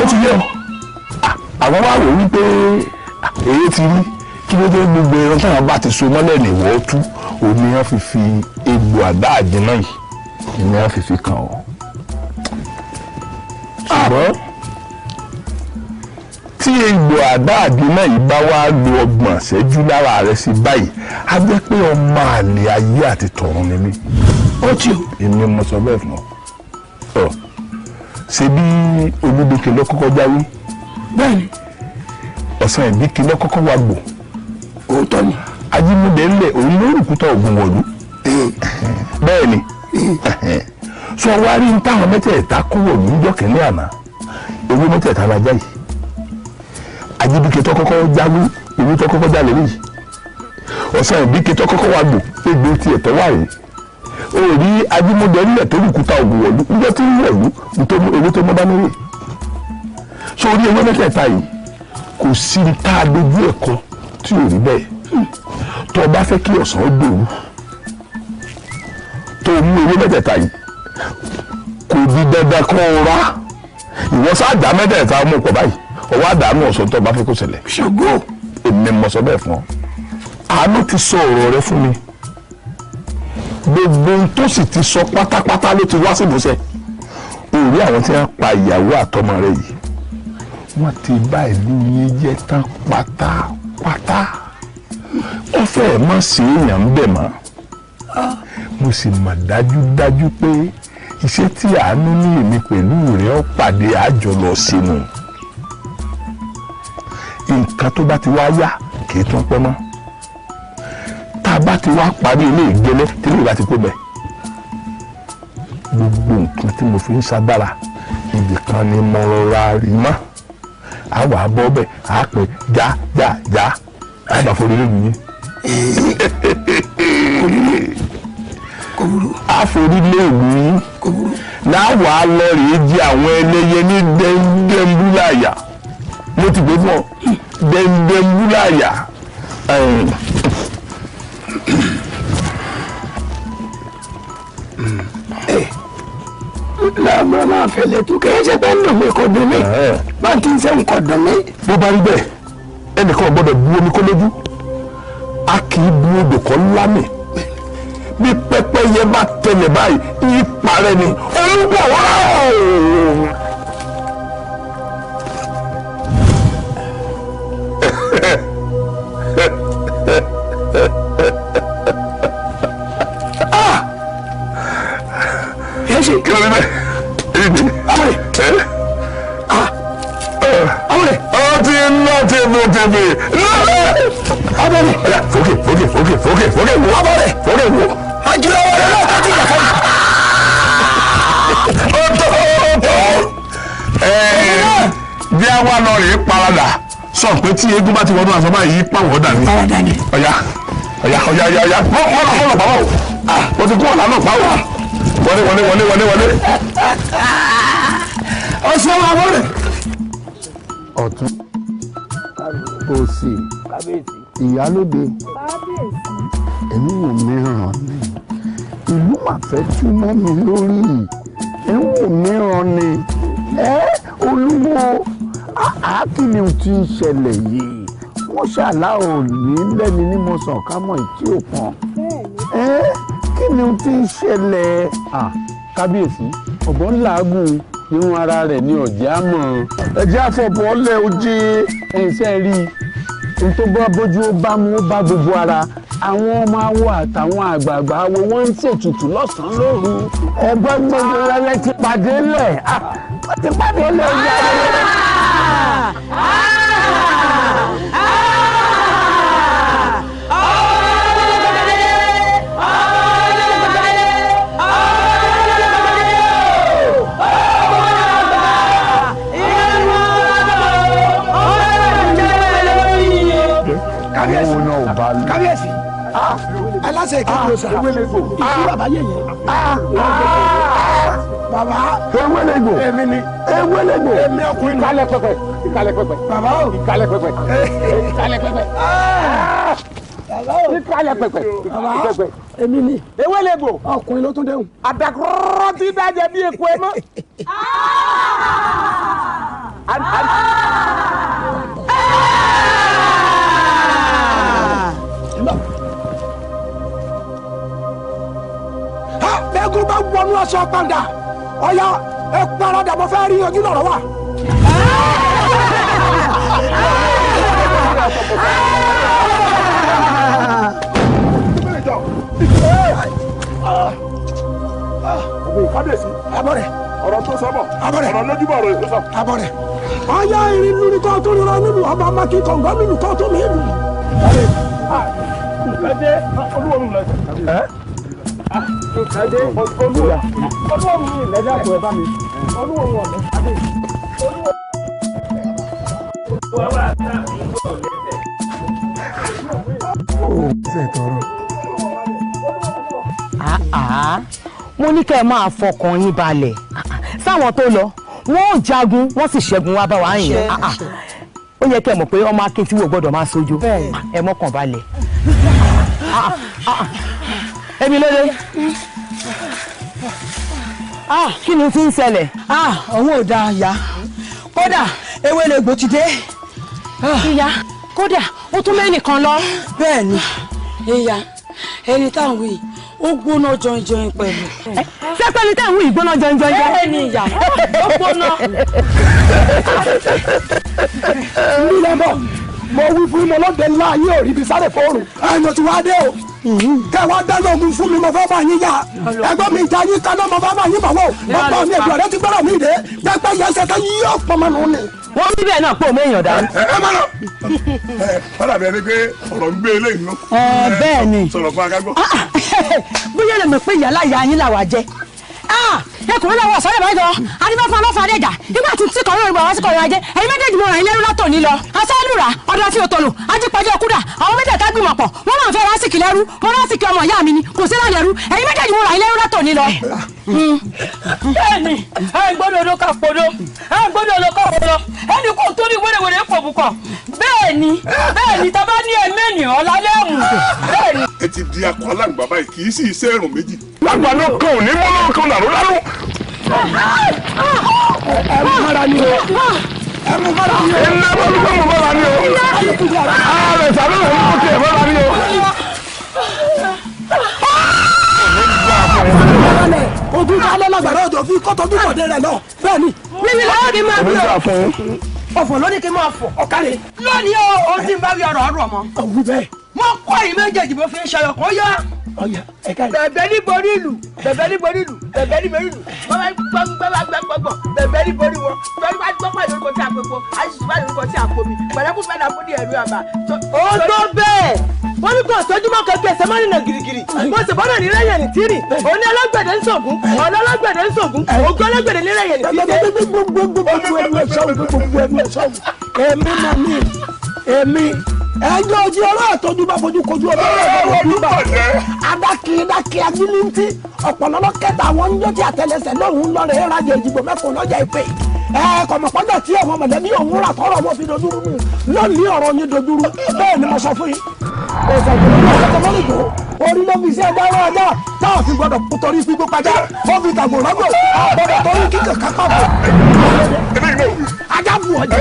ti yẹ ọ àwọn wá wò wípé èyí ti rí kí ló dé gbogbo ẹran táwọn bá ti so mọ́lẹ̀ nìwọ́ tú òní wọn fi egbò àdá àjìnà yìí ni wọn fi kàn ọ́ ṣùgbọ́n tí egbò àdá àjìnà yìí bá wá lo 30 ṣẹ́jú lára rẹ̀ sí báyìí á jẹ́ pé ọmọ àlè ayé àti tọ̀run ni mí ó tí o èmi mo sọ bẹ́ẹ̀ fún ọ ṣe bí olúdókè ló kọ́kọ́ jáwé bẹ́ẹ̀ni ọ̀sán ìbíkí ló kọ́kọ́ wá gbò òótọ́ ni ajímúdé ńlẹ̀ òun ló rùkútà ògùn wọ̀lú bẹ́ẹ̀ni sọ wá rí ní táwọn mẹ́tẹ̀ẹ̀ta kó wọ̀lú níjọ́ kẹ́lẹ́ àná owó mẹ́tẹ̀ẹ̀ta la já yìí ajíbíkí tó kọ́kọ́ jáwé owó tó kọ́kọ́ já lélẹ́yìí ọ̀sán ìbíkí tó kọ́kọ́ wá gbò égbé tiẹ̀ tó wà yìí ó rí ajímúdé ńlẹ̀ tó rùkútà ògùn wọ̀lú níjọ́ tí ń wọ̀lú owó tó mọ́ bá níwèé sọ orí owó mẹ́tẹ̀ẹ̀ta yìí kò sí ní tá a dojú ẹ̀kọ́ tí ò rí bẹ́ẹ̀ tó o bá fẹ́ kí ọ̀sán ó dòwú tó o mú owó mẹ́tẹ̀ẹ̀ta yìí kò di dandan kó o rà ìwọ sáàdá mẹ́tẹ̀ẹ̀ta mú pọ̀ báyìí ọwọ́ àdánù ọ̀sán tó o bá fẹ́ kó ṣẹlẹ̀ ṣògo èmi mọ̀ sọ bẹ́ẹ̀ fún ọ àánú ti sọ ọ̀rọ̀ rẹ fún mi gbogbo ohun tó sì ti sọ pátápátá ló ti wá sí ìmúṣẹ òòrí àwọn tí wọ́n pa ìyàwó àtọmọ rẹ yìí wọ́n ti bá ìlú yín jẹ́ tán pátápátá ó fẹ́ẹ̀ má sí èèyàn ń bẹ̀ mọ́ mo sì mọ̀ dájúdájú pé iṣẹ́ tí àánú ní èmi pẹ̀lú rẹ̀ ó pàdé àjọlọ sínú nǹkan tó bá ti wá yá kì í tún pẹ́ mọ́ tá a bá ti wá parí ilé ìgbélé tí ilé ìbá ti kó bẹ̀ gbogbo nǹkan tí mo fi ń ṣagbára ibì kan ni mo rọra rí mọ́ àwa bọ́ bẹ̀ á pè já àgbà forí lóògùn yín àforí lóògùn yín láwa lọ rèé jí àwọn ẹlẹ́yẹ ní dẹ́ndẹ́mbúláyà mo ti gbé fún ọ dẹ́ndẹ́mbúláyà láàmú máa fẹlẹ tó kẹ́ ẹ ṣe bá ń dùn mí kò dùn mí bá ń kí n sẹ́wọ̀n kò dùn mí. bó bá rí bẹ́ẹ̀ ẹnìkan gbọ́dọ̀ bu omi kó lójú a kì í bu odò kan lámì bí pẹ́pẹ́yẹ bá tẹlẹ̀ báyìí yí parẹ́ ni òun bọ̀ wá. Yes, kí ló dé bẹ́ẹ̀ ọtí náà tèbè abẹ́rẹ́ fòkè wò abẹ́rẹ́ fòkè wò àjùlọ wọn náà tó ti yà fún bí a wá lọ rèé parada sọ pé tí eégún bá ti wọnú aṣọ báyìí pàwọ́ dà ní ọ̀yá mọ́lọ̀ pàwọ́ o ti kú ọ̀la náà pàwọ́ wọlé. ọ̀sán wa bọ̀rẹ̀. ọ̀tún òsì ìyálóde èmi wò mìíràn ni ìlú máa fẹ́ túmọ̀ mi lórí ẹ̀ ń wò mìíràn ni olúwo àákìní tí ń ṣẹlẹ̀ yìí wọ́n ṣàlá òní lẹ́ni ní mo sàn ká mọ̀ ìtí òpọn kí ni tí ń ṣẹlẹ̀. kábíyèsí ọ̀bọ ńláàgùn irun ara rẹ̀ ní ọ̀jẹ̀ àmọ́. ẹ̀jẹ̀ àfọ̀bọ̀ ọ̀lẹ̀ oje. ẹ̀ǹsẹ̀ rí i n tó bá bójú ó bá mú ó bá gbogbo ara àwọn ọmọ awo àtàwọn àgbààgbà awo wọ́n ń ṣètùtù lọ́sàn-án lóru. ẹ̀gbọ́n gbogbo rẹ̀ ti pàdé lẹ̀ ti pàdé lẹ̀ ọjà rẹ̀. kábíyèsí aláṣẹ ìkéde ọsà ìlú bàbá yẹyẹ. bàbá ewélégbò èmi ni ewélégbò èmi ọkùnrin ìkálẹ̀ pẹpẹ bàbá o ìkálẹ̀ pẹpẹ bàbá o ìkálẹ̀ pẹpẹ bàbá èmi ni ewélégbò ọkùnrin ló tún dẹ́hùn. àdàkùrọ̀ tí dájẹ́ bí èkó ẹ mọ́. bẹ́ẹ̀gùn bá wọnú aṣọ padà ọ̀ya ẹ paradà mo fẹ́ rí ojú lọ́rọ̀ wa. kábíyèsí abọ́rẹ̀ ọ̀rọ̀ tó sọ bọ̀ abọ́rẹ̀ ọ̀rọ̀ lójúbọ̀ ọ̀rọ̀ èso sọ. abọ́rẹ̀ ọ̀ya irin lórí kọ́ tó rírọ nínú ọba mákì kọ̀ǹgọ́ nínú kọ́ tó mi lù. ẹdẹ olúwọ̀n lẹ. ẹdẹ olúwọ̀n mi lẹ́dá kò ẹ bá mi olúwọ̀n wọ̀ lẹ́. mo ní kẹ́ ẹ máa fọkàn yín balẹ̀ sáwọn tó lọ wọn ò jagun wọn sì ṣẹ́gun wá bá wa yẹn ó yẹ kẹ́ ẹ mọ̀ pé ọmọ akin tí wò gbọ́dọ̀ máa sojú ẹ mọ́kàn balẹ̀ ẹbí lóde kí ni tí ń ṣẹlẹ̀. òun ò dáa ya kódà ewé lè gbò ti dé. ìyá kódà ó tún mẹ́nìkan lọ. bẹ́ẹ̀ ni ìyá ẹni táwọn wí ó gbóná jọinjọin pẹ̀lú. ṣé pẹ́ni táwọn wí gbóná jọinjọin. bẹ́ẹ̀ ni ìyá ó gbóná. nílẹ̀ bọ̀ mo wí fún mi lọ́dẹ ńlá yín ò rí ibi sáré fóònù ẹ̀yìn tí wàá dé o kẹwàá dáná ogun fún mi mo fẹ́ bá yín yá ẹgbẹ́ mi ìjà yín kaná mo fẹ́ bá yín bàwọ̀ bàbá mi èdè ọ̀rẹ́ ti gbọ́dọ̀ mi dé pẹ́pẹ́ yẹn ṣe tán yíyọ́ pọ́nmọ́nù ni. wọ́n ní bẹ́ẹ̀ náà pò mí èèyàn dání. ẹ má lọ fọlá mi ẹni pé ọ̀rọ̀ ń gbé eléyìí nù. bẹ́ẹ̀ ni sọ̀rọ̀ fún akágbọ́. bóyá lè mọ̀ pé ìyálà ìyá yín làwà jẹ́ ẹkùnrin náà wọ sọ́dọ̀ báyìí lọ adébáfún ọlọ́fà àdéjà nígbà tí tí kọ̀ọ̀rọ̀ ìgbà wá sí kọ̀ọ̀rọ̀ ajé ẹ̀yin méjèèjì mo ràn yín lẹ́rú látòní lọ asálùrà ọ̀dọ̀ fi òtòlù ajípọ̀jọ́ kúdà àwọn méjèèjì gbìmọ̀ pọ̀ wọ́n máa fẹ́ rásìkì lẹ́rú wọn rásìkì ọmọ ìyá mi ni kò sí láyé ẹrú ẹ̀yin méjèèjì mo ràn yín lẹ́rú látòní lọ. bẹ́ẹ̀ni ẹ gbọ́dọ̀ ló ká podo ẹ gbọ́dọ̀ ló ká podo ẹni kò tó ní wéréwéré pọ̀ púpọ̀ bẹ́ẹ̀ni tàbá ní ẹ̀mẹ́ni ọ̀làlẹ́mù bẹ́ẹ̀ni. ẹ ti di akọ aláǹgbá báyìí kì í sì iṣẹ́ ẹ̀rùn méjì. lágbà ló kàn ò ní mọ́ ló kàn làrú lárú. ẹ̀rù mọ́ra ni o ẹ̀rù mọ́ra ni o. ilé bọ́lúkọ́ mọ̀ mọ́ra ni o. ààrẹ sàbẹ̀ wọ̀ ní òkè mọ́ra ni o. ogun ká lọ́ lágbàdo òjò fi kọ́tọ́ bí kọ̀dé rẹ̀ lọ bẹ́ẹ̀ ni. níbi lọ́wọ́ ni máa bí fún ọ̀fọ̀ lónìí kí n máa fọ̀ ọ̀kàlẹ̀. lónìí o ti ń bá wí ọ̀rọ̀ ọ̀rọ̀ mọ́. òwú bẹ́ẹ̀. mo kọ́ ìyí méjèèjì bó fi ń ṣayọ̀ kó yá. ọ̀yà ẹ̀ka rẹ̀. bẹ̀bẹ̀ ní borí ìlú bẹ̀bẹ̀ ní borí ìlú bẹ̀bẹ̀ ní borí ìlú wọ́n bá gbọ́gbọ́ bẹ̀bẹ̀ ní borí wọn bẹ̀bẹ̀ bá gbọ́ pàdé orúkọ tí a pè pọ̀ àṣìṣe bá orúkọ tí a pò mí pẹ̀lẹ́kùn fẹ́ dà fún ní ẹ̀rú àbá. ó tó bẹ́ẹ̀ wọ́n ní kò sọ́júmọ́ kẹ́kẹ́ ẹsẹ̀ máa ń rìnà gírígírí mo sì bọ́dọ̀ ní rẹ́yìn ní tírì òní alágbẹ̀dẹ ń sògùn ọ̀nà alágbẹ̀dẹ ń sògùn ògùn alágbẹ̀dẹ ní rẹ́yìn ní tírì. èmi ẹjọ́ ojú ọlọ́ àtọ́jú bá fojú kojú ọlọ́rọ̀ nígbà adákìídákìí agilintí ọ̀pọ̀lọ́lọ́ kẹta àwọn oúnjẹ tí àtẹlẹsẹ̀ lọ́hùn lọ́rẹ̀ ẹ̀rájẹ ìdìbò mẹ́kùn lọ́jà ìpè kọ̀mọ̀pọ́dọ̀ tí ọmọ mọ̀lẹ́bí òun rà tọrọ ọmọ fi dojúrú nù lónìí ọ̀rọ̀ yín dojúrú bẹ́ẹ̀ ni mo sọ fún yín. orí ló fi sí ẹja rán ọjà táwọn fi gbọdọ̀ torí gbígbó pàjá ó fi tàgbò rọ́gbò gbọdọ̀ torí kíkà kápá bò. ajá bù ọjà.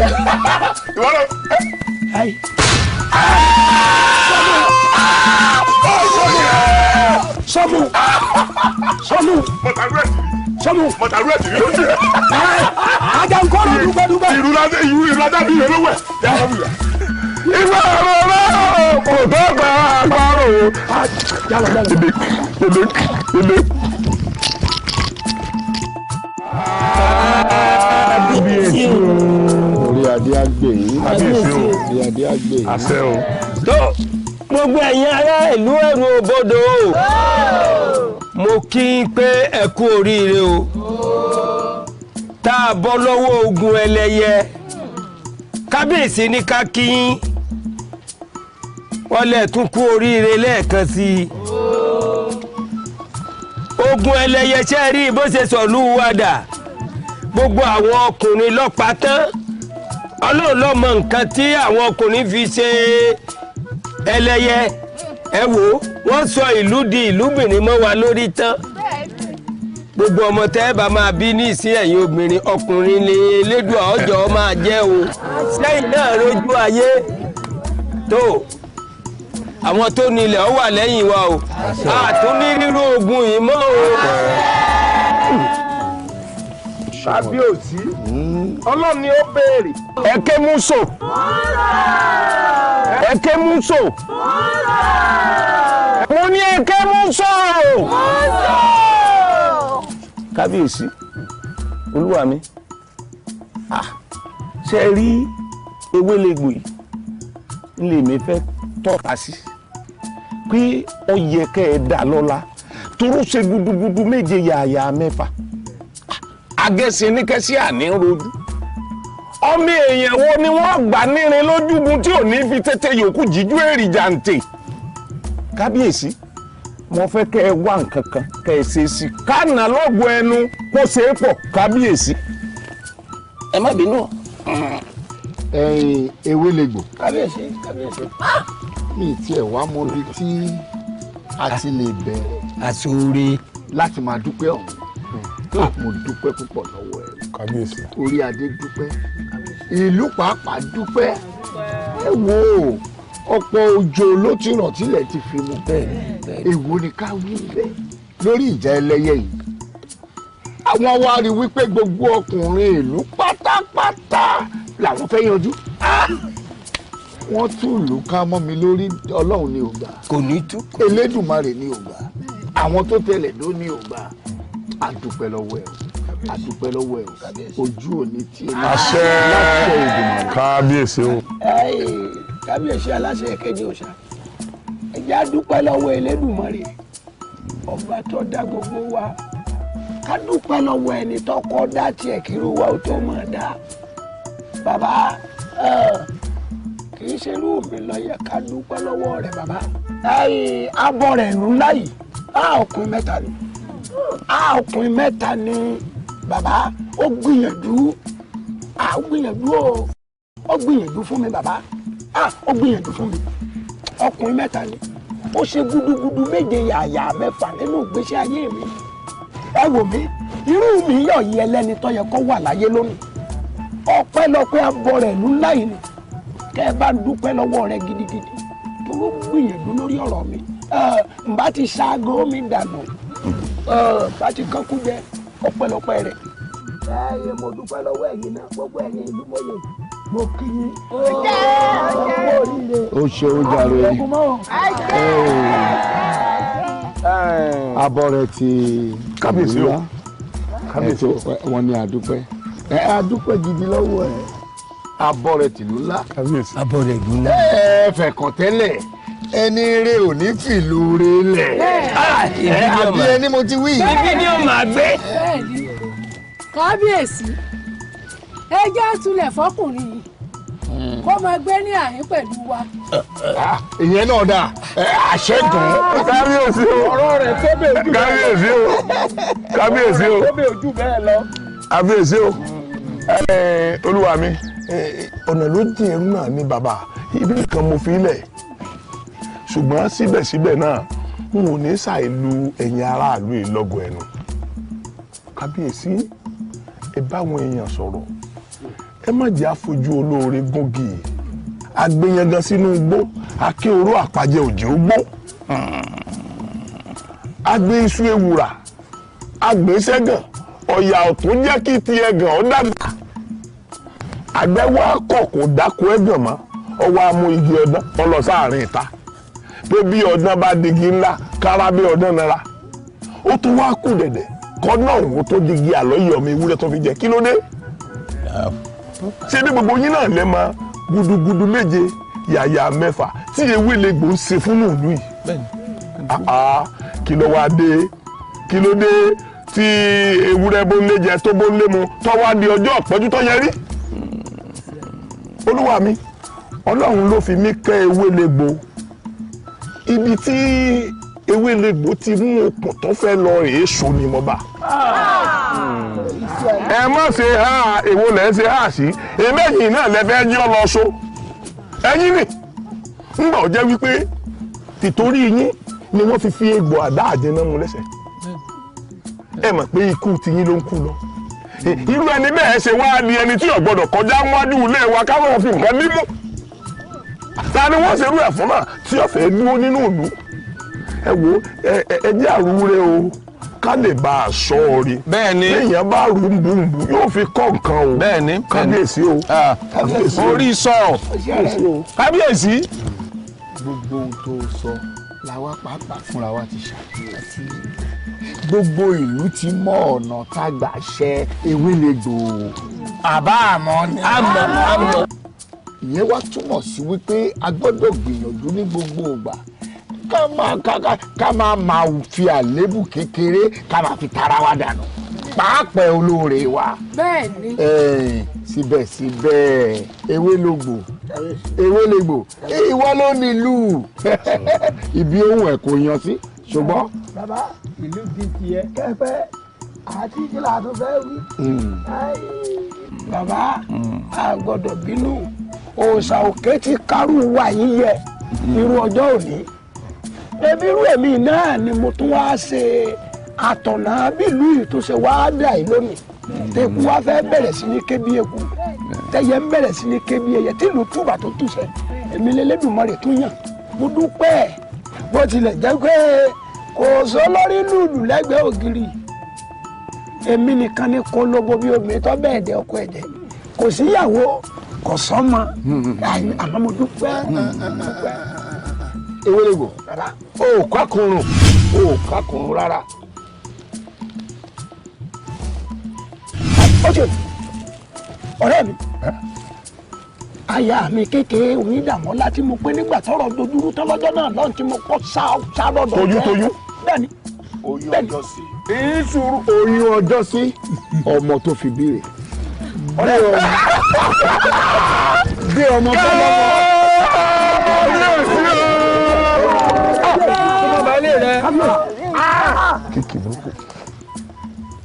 sọmù mọ̀tàrú ẹ̀ tìrí lójú ẹ̀. ajá ń kọ́ra dúgbẹ́dúgbẹ́. ìrù ládá bí ìrù lówẹ̀. ìgbà ọ̀rọ̀ kò tó gbà àgbàrò. orí adé àgbè yìí orí adé àgbè yìí. àṣẹ o. tó gbogbo ẹ̀yin ará ìlú ẹ̀rù òbodò mo kí n pé ẹ kú oríire o tá a bọ́ lọ́wọ́ ogun ẹlẹ́yẹ kábíyèsí ní ká kí yín wọ́n lè tún kú oríire lẹ́ẹ̀kan sí i ogun ẹlẹ́yẹ ṣe rí bó ṣe sọ̀lú wàdà gbogbo àwọn ọkùnrin lọ́pàá tán ọlọ́run ló mọ nǹkan tí àwọn ọkùnrin fi ṣe ẹlẹ́yẹ ẹ wò wọ́n sọ ìlú di ìlúbìnrin mọ́ wa lórí tán gbogbo ọmọ tẹ́ ẹ bá máa bí ní ìsín ẹ̀yin obìnrin ọkùnrin lè Elédùà ọjọ́ máa jẹ́ o lẹ́yìn náà lójú ayé tó àwọn tó nílẹ̀ ọ wà lẹ́yìn wa o àtún ní rírú ogun yìí mọ́ o. Kábíyèsí Ọlọ́run ni ó béèrè. Ẹ̀kẹ́ múso ẹ̀kẹ́ múso mo ní ẹ̀kẹ́ múso. Kábíyèsí olúwa mi ṣe rí ewélegbò yìí nílé mi fẹ́ tọ́ka sí pé ó yẹ kẹ́ ẹ dá lọ́lá toró ṣe gudugudu méje yàyà mẹ́fà agẹ́sìn ní kẹ́sí àní rojú ọmọ èèyàn wo ni wọ́n gbà nírin lójúgun tí ò ní fi tètè yòókù jíjú èrì jàǹtè. Kábíyèsí mo fẹ́ kẹ́ ẹ wá nǹkan kan kẹ́ ẹ ṣe sí kánà lọ́gùn ẹnu kó ṣe é pọ̀. Kábíyèsí ẹ má bínú. Ewélegbò. Kábíyèsí. Mi tiẹ̀ wá mọ ibi tí a ti lè bẹ̀rẹ̀. àsóore. láti máa dúpẹ́ ọ̀hún. Mo dúpẹ́ púpọ̀ lọ́wọ́ ẹ. Kábíyèsí. Orí adé dúpẹ́. Ìlú pàápàá dúpẹ́. Ẹ wo ọ̀pọ̀ òjò ló ti rọ̀ tílẹ̀ ti fi mu. Èwo ni ká wí bẹ́ẹ̀ lórí ìjà ẹlẹ́yẹ yìí. Àwọn wá rí wípé gbogbo ọkùnrin ìlú pátápátá làwọn fẹ́ yanjú. Wọ́n tún ìlú ká mọ́ mi lórí. Ọlọ́run ni ò gbà. Kò ní tú. Elédùmarè ni ò gbà. Àwọn tó tẹ̀lé ló ní ò gbà. Adúpẹ́ lọ́wọ́ ẹ̀ ojú òní tí ó ní àṣẹ Kábíyèsí o. Kábíyèsí aláṣẹ ìkejì òòṣà ẹ jẹ́ á dúpẹ́ lọ́wọ́ Elédùmarè ọba tó dá gbogbo wa ká dúpẹ́ lọ́wọ́ ẹni tó kọ́ dá tiẹ̀ kiri wa ó tó mọ̀ dá bàbá kì í ṣe irú mi ló yẹ ká dúpẹ́ lọ́wọ́ rẹ̀ bàbá abọ́ rẹ̀ ńlá yìí ọkùnrin mẹ́ta ni bàbá ó gbìyànjú fún mi bàbá ó gbìyànjú fún mi ọkùnrin mẹ́ta ni ó ṣe gudugudu méje yàyà mẹ́fà nínú ìgbésí ayé mi ẹ wò mí irú mi yọ̀ yí ẹlẹ́ni tó yẹ kó wà láyé lónìí ọpẹ́lọpẹ́ abọ́ rẹ̀ ńlá yìí ni kẹ́ ẹ bá dúpẹ́ lọ́wọ́ rẹ̀ gidigidi tó ló gbìyànjú lórí ọ̀rọ̀ mi n bá ti ṣaago mi dànù bá ti kankú jẹ ọpẹ́lọpẹ́ rẹ̀. ẹ mo dúpẹ́ lọ́wọ́ ẹ̀yin náà gbogbo ẹ̀yin ìlú mọyè mo kí yín. ó ṣe ó jàre abọ́ rẹ̀ ti Kábíyèsí o. Kábíyèsí wọn ni àdúpẹ́ àdúpẹ́ gidi lọ́wọ́ ẹ̀ abọ́ rẹ̀ tìlú ńlá. Kábíyèsí. abọ́ rẹ̀ ìlú ńlá. fẹ̀kàn tẹ́lẹ̀ ẹni rẹ ò ní fìlú rẹ lẹ̀. àbí ẹni mo ti wí. ibi ni ó máa gbé. Kábíyèsí ẹ jẹ́ àtúnlẹ̀ fọkùnrin yìí kó máa gbé ní àyín pẹ̀lú wa. ìyẹn náà dà àṣẹgùn. Kábíyèsí o. ọ̀rọ̀ rẹ̀ tó bẹ̀ ojú bẹ́ẹ̀ lọ. Kábíyèsí o. tó bẹ̀ ojú bẹ́ẹ̀ lọ. Kábíyèsí o. Olúwa mi ọ̀nà ló jìn ẹrú náà ní bàbá ibi kan mo fi lẹ̀ ṣùgbọ́n síbẹ̀síbẹ̀ náà n ò ní ṣàìlu ẹ̀yin aráàlú ìlọ́gọ̀ ẹnu. Kábíyèsí ẹ báwọn èèyàn sọ̀rọ̀ ẹ má jẹ́ àfojú olóore gúngi agbẹ́yẹngàn sínú igbó akéoró àpàjẹ òjì ó gbó agbé iṣu ewùrà agbé sẹ́gàn ọ̀yà ọ̀tún jẹ́ kí ti ẹ̀gàn ó dàgbà àgbẹ̀wò akọ̀ kò dáko ẹ̀gàn mọ́ ọwọ́ amú igi ọdán ọlọ sáàrin ìta pé bí ọdán bá digi ńlá kára bí ọdán nara ó tún wá kù dẹ̀dẹ̀ kọ́nà òun tó digi àlọ́yè ọmọ ewúrẹ́ tó fi jẹ kí ló dé ṣé ní gbogbo yín náà lẹ́ mọ gudugudu méje yàyà mẹ́fà tí Ewélegbò ń ṣe fún ìlú yìí kí ló wá dé kí ló dé tí ewúrẹ́ bó ń lé jẹ tó bó ń lé mu tó wá di ọjọ́ ọ̀pẹ́jú tó yẹ rí olúwa mi ọlọ́run ló fi mí kẹ́ Ewélegbò ibi tí Ewélegbò ti mú okùn tó fẹ́ lọ rèé so ni mo bá. ẹ má ṣe há èwo lẹ́ ṣe há sí eléyìí náà lẹ́fẹ́ jí ọ lọ so ẹ̀yin ni ńgbà ó jẹ́ wípé tìtorí yín ni wọ́n fi egbò àdá àjẹná mu lẹ́sẹ̀ ẹ mọ̀ pé ikú tiyín ló ń kú lọ irú ẹni bẹ́ẹ̀ ṣe wá ní ẹni tí ò gbọ́dọ̀ kọjá wájú ilé wa káwọn fi nǹkan nímú ta ni wọ́n ṣerú ẹ̀ fún náà tí ọ̀fẹ́ dúró nínú ìlú ẹ wo ẹ jẹ́ àrúwúrẹ́ o ká lè bá a sọ ọ rí bẹ́ẹ̀ni èèyàn bá rú bùnbùn yóò fi kọ́ nǹkan o bẹ́ẹ̀ni kábíyèsí o kábíyèsí o orí sọ kábíyèsí. gbogbo ohun tó sọ làwa pàápàá fúnra wa ti ṣàkíyèsí gbogbo ìlú ti mọ ọ̀nà tá a gbà ṣe Ewélégbò àbá àmọ́ ni àmọ́ ìyẹn wá túmọ̀ sí wípé a gbọ́dọ̀ gbìyànjú ní gbogbo ìgbà ká máa fi àléébù kékeré ká máa fi tara wa dànù pàápàá olóore wa. bẹ́ẹ̀ni. síbẹ̀síbẹ̀ Ewélégbò ìwọ ló nílùú ibi ohun ẹ̀ kò yan sí ṣùgbọ́n. bàbá ìlú ti tiẹ̀ kẹfẹ́ àti ìjìlá tó fẹ́ wí. bàbá a gbọ́dọ̀ bínú òòṣà òkè ti kárù wà yíyẹ irú ọjọ́ òní ebi irú èmi náà ni mo tún wá ṣe àtọ̀nà bílù yìí tó ṣe wá dà yìí lónìí tẹ̀kú wá fẹ́ bẹ̀rẹ̀ sí ní ké bí eku tẹ̀yẹ ń bẹ̀rẹ̀ sí ní ké bí ẹyẹ tí ìlú túbà tó túṣẹ èmi lẹ́lẹ́dùnmọ́rẹ̀ tún yàn mo dúpẹ́ bó tilẹ̀ jẹ́ pé kò sọ lórí lùlù lẹ́gbẹ̀ẹ́ ògiri èmi nìkan ní kólóbó bí omi tó bẹ́ẹ̀ dẹ ọkọ ẹ̀jẹ̀ kò síyàwó kò sọ́mọ àmọ́ mo dúpẹ́. Ewélégbò o kákùnrùn rárá. ọ̀rẹ́ mi aya mi kékeré Onídàmọ́lá tí mo pé nígbà tọ́rọ̀ dojúrú tán lọ́jọ́ náà lọ́n tí mo kọ́ sá lọ́dọ̀ toyún bẹ́ẹ̀ni oyún ọjọ́ sí oyún ọjọ́ sí ọmọ tó fi bíire bí ọmọ bá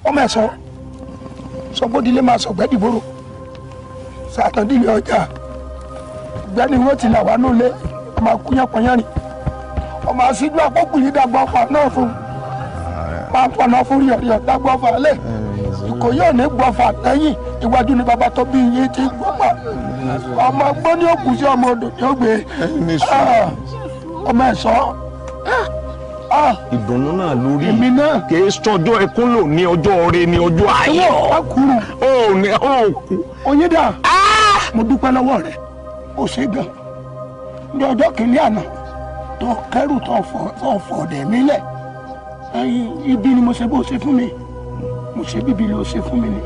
ọmọ ẹ sọgbódìlé máa sọgbẹ́ dìbòrò sàtọ̀dìlé ọjà gbẹ́ni wọ́n ti là wá nílé ọmọ akúnyàpọ̀nyárìn ọmọ àṣíjú àpọ́kùnrin dàgbà ọ̀fà náà fún máa ń pọnà fún ríọ̀ríọ̀ dàgbà ọ̀fà lẹ̀ kò yóò ní gbọ́fà lẹ́yìn iwájú ni bàbá tó bí iye ti gbọ́fà ọmọ gbọ́ ní òkú sí ọmọ odò ní ògbé ọmọ ẹ̀sọ́ ìdùnnú náà lórí kì í sọjọ́ ẹkún lò ní ọjọ́ ọrẹ ní ọjọ́ ayọ̀ Oyèdà mo dúpẹ́ lọ́wọ́ rẹ̀ ó ṣe gan ní ọjọ́ kìíní àná tó kẹ́rù tó fọ̀ ọ̀dẹ̀ mi lẹ̀ ibi ni mo ṣe bó ṣe fún mi mo ṣe bíbí ló ṣe fún mi ni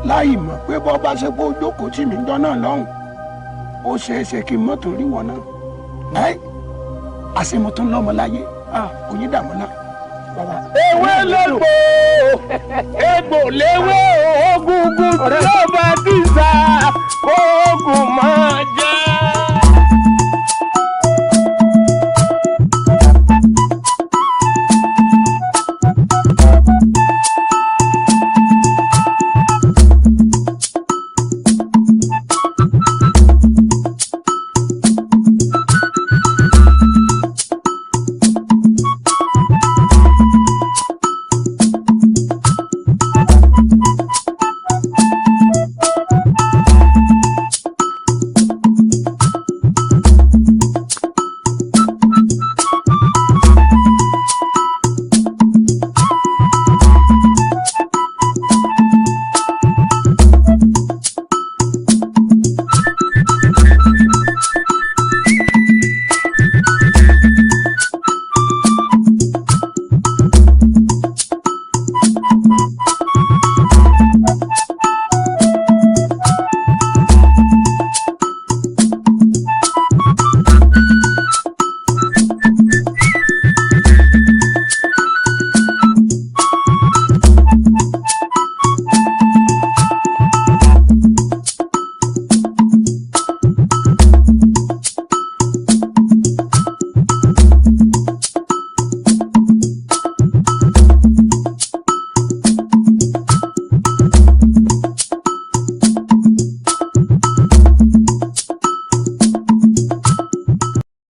láì mọ̀ pé bọ́ bá ṣe pé ó jókòó tì mí dán lọ́hùn ó ṣeé ṣe kí mọ́tò rí wọn náà àṣemọ́tò lọ́mọ láyé Oyèdàmọ́lá bàbá. Ewélégbò egbò léwé ògùngùn tí ó bá ti sá oògùn máa